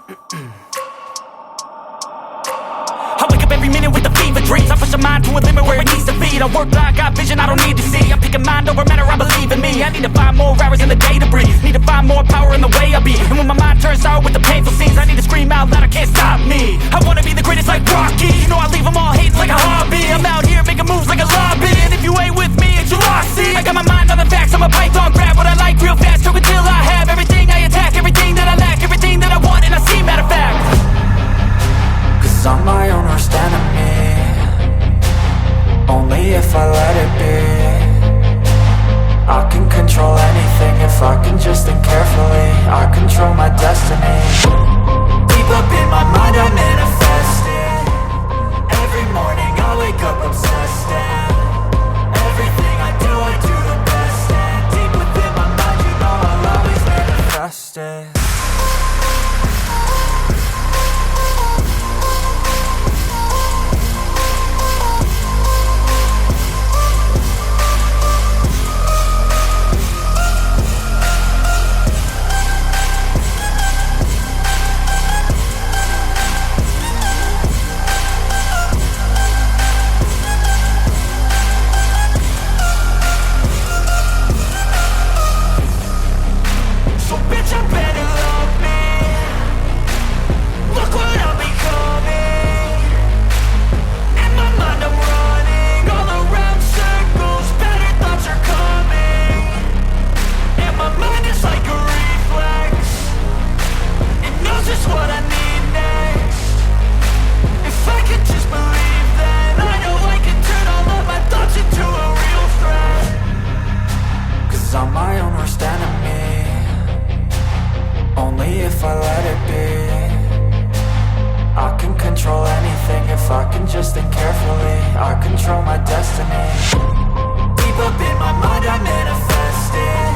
I wake up every minute with the fever dreams. I push my mind to a limit where it needs to be. I work blind, got vision I don't need to see. I'm picking mind over matter, I believe in me. I need to find more hours in the day to breathe. Need to find more power in the way I be. And when my mind turns sour with the painful scenes, I need to scream out loud, I can't stop me. I wanna be the greatest like Rocky. You know I leave them all hating like a hobby. I'm out here making moves like a lobby. And if you ain't with me, it's your loss, see. I got my mind on the facts, I'm a python, grab what I like real fast. Choke until I have everything I attack, everything that I lack, everything that I want and I see, matter of fact. Cause I'm my own worst enemy. Only if I let it be. I can control anything if I can just think carefully. I control my destiny. Deep up in my mind I manifest it. Every morning I wake up obsessed and everything I do the best. And deep within my mind you know I'll always manifest it. I'm my own worst enemy. Only if I let it be. I can control anything if I can just think carefully. I control my destiny. Deep up in my mind I manifest it.